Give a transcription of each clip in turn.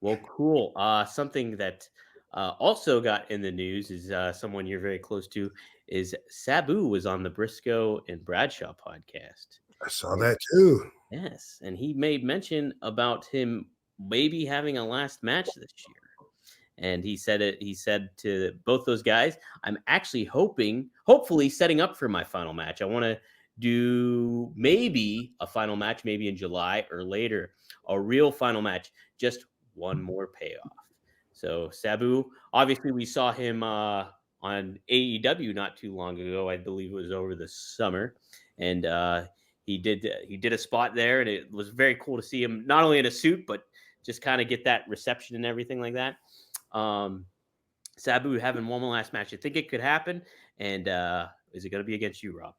Well, cool. Something that also got in the news is someone you're very close to is Sabu was on the Briscoe and Bradshaw podcast. I saw And that too. yes, and he made mention about him maybe having a last match this year. And he said to both those guys, I'm actually hopefully setting up for my final match. I want to do maybe a final match, maybe in July or later, a real final match, just one more payoff. So Sabu, obviously we saw him on AEW not too long ago. I believe it was over the summer. And he did a spot there, and it was very cool to see him not only in a suit, but just kind of get that reception and everything like that. Um, Sabu having one more last match. I think it could happen. And is it going to be against you, Rob?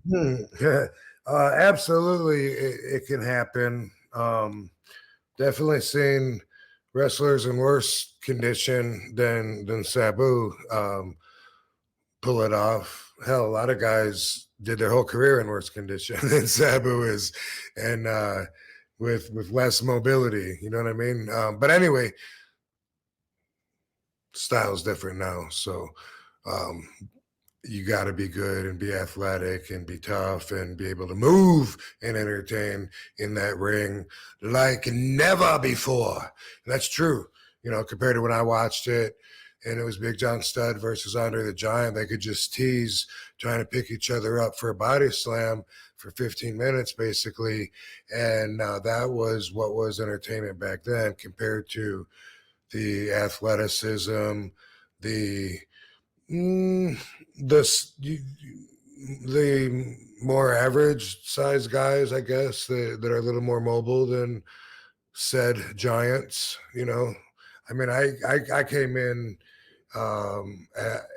Yeah, absolutely, it can happen. Definitely seen wrestlers in worse condition than Sabu pull it off. Hell, a lot of guys did their whole career in worse condition than Sabu is, and with less mobility. You know what I mean? But anyway, style's different now, so um, you got to be good and be athletic and be tough and be able to move and entertain in that ring like never before. And that's true, compared to when I watched it and it was Big John Studd versus Andre the Giant. They could just tease trying to pick each other up for a body slam for 15 minutes, basically. And that was what was entertainment back then compared to the athleticism, the Mm, the more average size guys, I guess, that are a little more mobile than said giants. I mean, I came in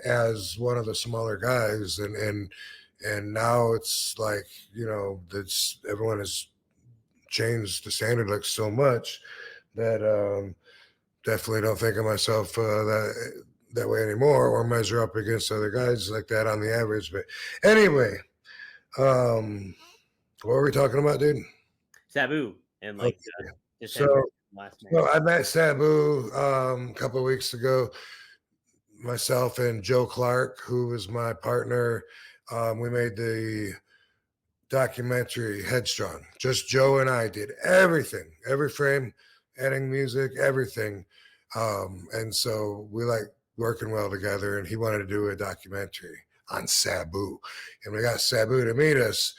as one of the smaller guys, and now it's like that's everyone has changed the standard like so much that definitely don't think of myself that way anymore or measure up against other guys like that on the average. But anyway, what were we talking about, dude? Sabu and like Okay. just So, entering last match. I met Sabu a couple of weeks ago. Myself and Joe Clark, who was my partner, we made the documentary Headstrong. Just Joe and I did everything, every frame, adding music, everything. And so we like working well together. And he wanted to do a documentary on Sabu. And we got Sabu to meet us.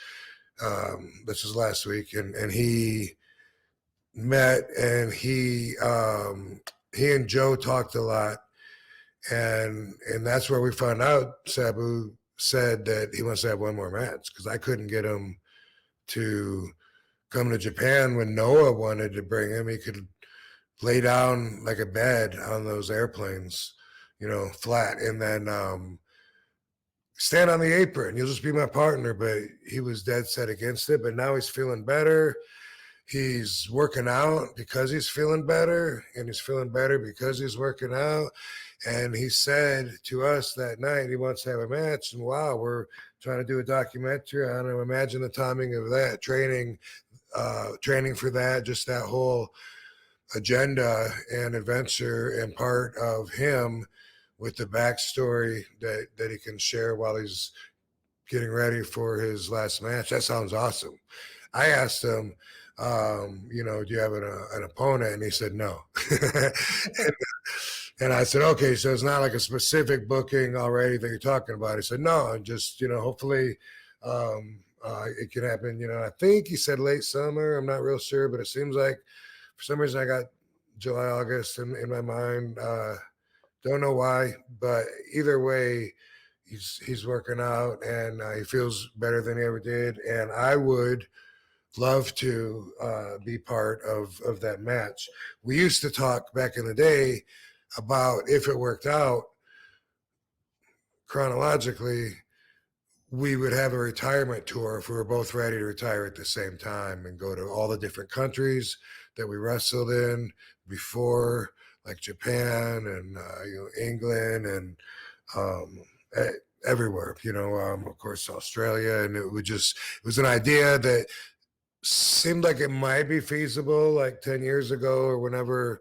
This was last week. And he met and he and Joe talked a lot. And that's where we found out Sabu said that he wants to have one more match because I couldn't get him to come to Japan when Noah wanted to bring him. He could lay down like a bed on those airplanes, flat, and then stand on the apron. You'll just be my partner. But he was dead set against it. But now he's feeling better. He's working out because he's feeling better, and he's feeling better because he's working out. And he said to us that night he wants to have a match. And wow, we're trying to do a documentary. I don't imagine the timing of that training for that, just that whole agenda and adventure and part of him with the backstory that he can share while he's getting ready for his last match. That sounds awesome. I asked him, do you have an opponent? And he said no. and I said, okay, so it's not like a specific booking already that you're talking about. He said, no, and just, hopefully it can happen. I think he said late summer. I'm not real sure, but it seems like for some reason I got July, August in my mind. Don't know why, but either way, he's working out and he feels better than he ever did. And I would love to be part of that match. We used to talk back in the day about if it worked out chronologically, we would have a retirement tour if we were both ready to retire at the same time and go to all the different countries that we wrestled in before, like Japan and England and um, everywhere. Of course, Australia, and it was an idea that seemed like it might be feasible like 10 years ago or whenever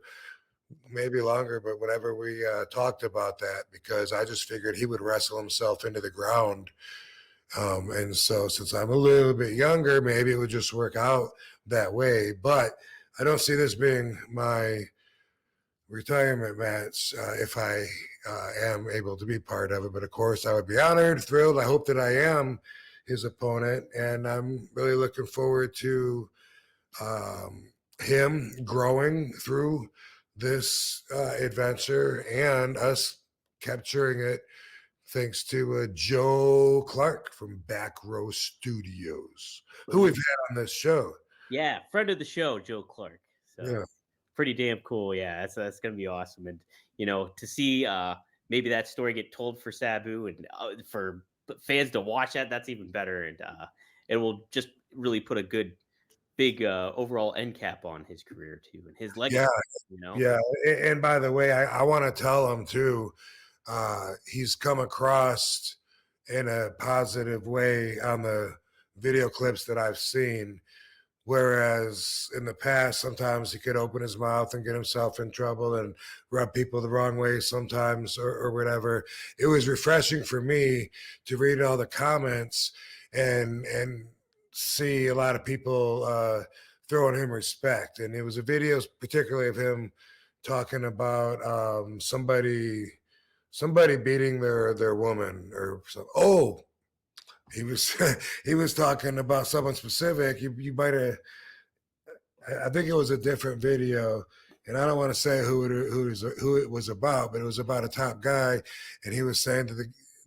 maybe longer, but whenever we talked about that, because I just figured he would wrestle himself into the ground. And so, since I'm a little bit younger, maybe it would just work out that way. But I don't see this being my retirement match if I am able to be part of it. But of course, I would be honored, thrilled. I hope that I am his opponent, and I'm really looking forward to him growing through this adventure and us capturing it thanks to Joe Clark from Back Row Studios, who we've had on this show. Yeah, friend of the show, Joe Clark. So Yeah. pretty damn cool. Yeah, that's gonna be awesome. And to see maybe that story get told for Sabu and for fans to watch that's even better. And it will just really put a good big overall end cap on his career too and his legacy. Yeah. You know. Yeah. And by the way, I want to tell him too, he's come across in a positive way on the video clips that I've seen. Whereas in the past, sometimes he could open his mouth and get himself in trouble and rub people the wrong way sometimes or whatever. It was refreshing for me to read all the comments and see a lot of people throwing him respect. And it was a video particularly of him talking about somebody beating their woman or something. Oh, he was he was talking about someone specific. You might have. I think it was a different video, and I don't want to say who it was about, but it was about a top guy, and he was saying to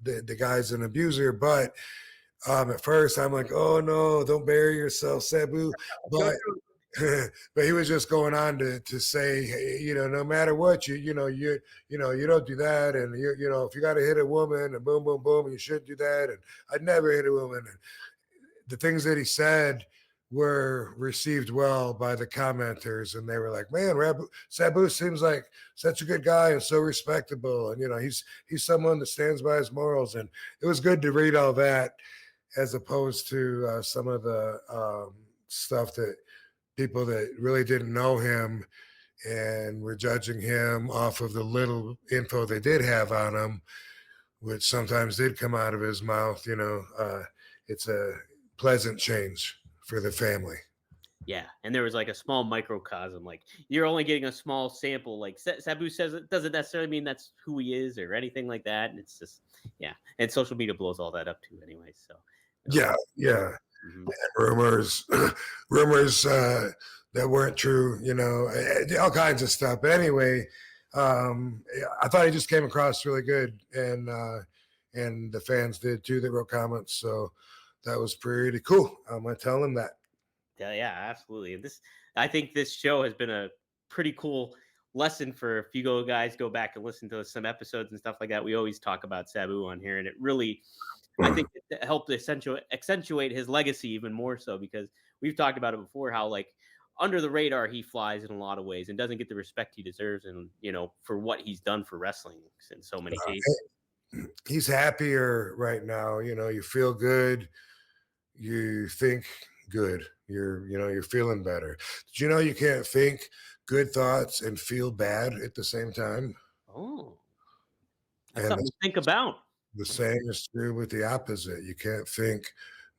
the guy's an abuser. But at first, I'm like, oh no, don't bury yourself, Sabu. But but he was just going on to say, hey, no matter what, you don't do that, and if you got to hit a woman, and boom, boom, boom, you shouldn't do that, and I'd never hit a woman. And the things that he said were received well by the commenters, and they were like, man, Sabu seems like such a good guy and so respectable, and he's someone that stands by his morals. And it was good to read all that as opposed to some of the stuff that people that really didn't know him and were judging him off of the little info they did have on him, which sometimes did come out of his mouth. It's a pleasant change for the family. Yeah, and there was like a small microcosm. Like you're only getting a small sample. Like Sabu says, it doesn't necessarily mean that's who he is or anything like that. And it's just, yeah. And social media blows all that up too, anyway. So, Yeah, yeah. mhm. Rumors, rumors that weren't true. All kinds of stuff. But anyway, I thought he just came across really good, and the fans did too. They wrote comments, so that was pretty cool. I'm gonna tell him that. Yeah, absolutely. And I think this show has been a pretty cool lesson for if you guys go back and listen to some episodes and stuff like that. We always talk about Sabu on here, and it really, I think, it helped accentuate his legacy even more so because we've talked about it before. How like under the radar he flies in a lot of ways and doesn't get the respect he deserves, and for what he's done for wrestling in so many cases. He's happier right now. You feel good. You think good. You're feeling better. Did you know you can't think good thoughts and feel bad at the same time? Oh, that's And something to think about. the same is true with the opposite. You can't think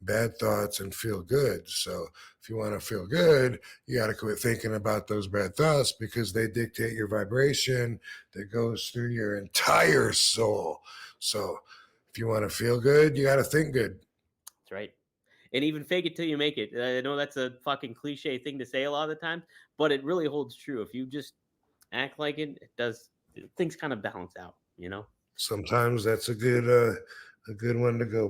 bad thoughts and feel good. So if you want to feel good, you got to quit thinking about those bad thoughts because they dictate your vibration that goes through your entire soul. So if you want to feel good, you got to think good. That's right. And even fake it till you make it. I know that's a fucking cliche thing to say a lot of the time, but it really holds true. If you just act like it does, things kind of balance out. Sometimes that's a good one to go by.